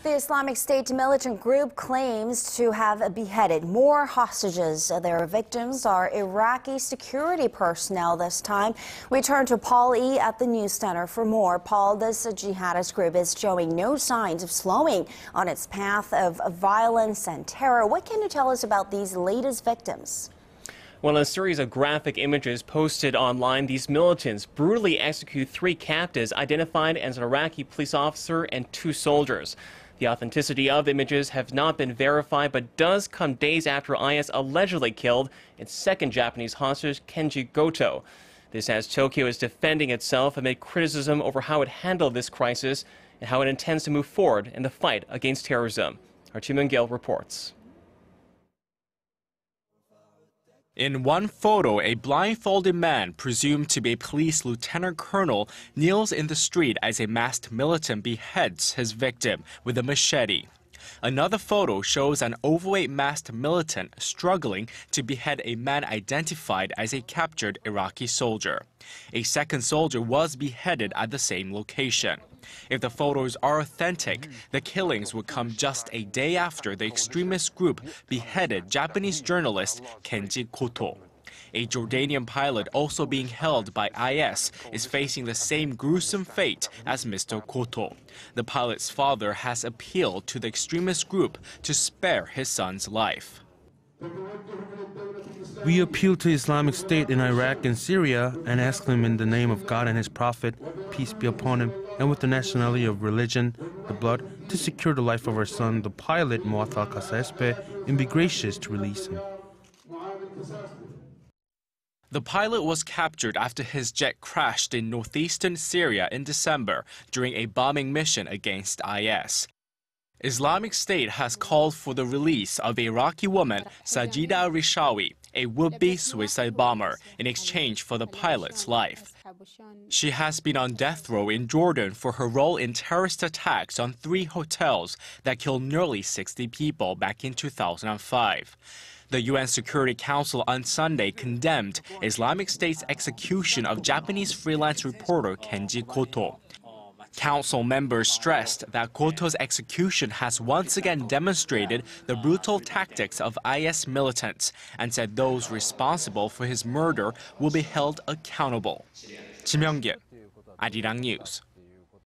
The Islamic State militant group claims to have beheaded more hostages. Their victims are Iraqi security personnel this time. We turn to Paul E. at the news center for more. Paul, this jihadist group is showing no signs of slowing on its path of violence and terror. What can you tell us about these latest victims? Well, in a series of graphic images posted online, these militants brutally execute 3 captives identified as an Iraqi police officer and 2 soldiers. The authenticity of the images have not been verified, but does come days after IS allegedly killed its second Japanese hostage, Kenji Goto. This as Tokyo is defending itself amid criticism over how it handled this crisis and how it intends to move forward in the fight against terrorism. Our Ji Myung-kil reports. In one photo, a blindfolded man, presumed to be a police lieutenant colonel, kneels in the street as a masked militant beheads his victim with a machete. Another photo shows an overweight masked militant struggling to behead a man identified as a captured Iraqi soldier. A second soldier was beheaded at the same location. If the photos are authentic, the killings would come just a day after the extremist group beheaded Japanese journalist Kenji Goto. A Jordanian pilot also being held by IS is facing the same gruesome fate as Mr. Goto. The pilot's father has appealed to the extremist group to spare his son's life. We appeal to Islamic State in Iraq and Syria and ask them in the name of God and His Prophet, peace be upon him, and with the nationality of religion, the blood, to secure the life of our son, the pilot Muathal Kasespe, and be gracious to release him. The pilot was captured after his jet crashed in northeastern Syria in December during a bombing mission against IS. Islamic State has called for the release of Iraqi woman Sajida Rishawi, a would-be suicide bomber, in exchange for the pilot's life. She has been on death row in Jordan for her role in terrorist attacks on 3 hotels that killed nearly 60 people back in 2005. The UN Security Council on Sunday condemned Islamic State's execution of Japanese freelance reporter Kenji Goto. Council members stressed that Goto's execution has once again demonstrated the brutal tactics of IS militants and said those responsible for his murder will be held accountable. Ji Myung-kil, Arirang News.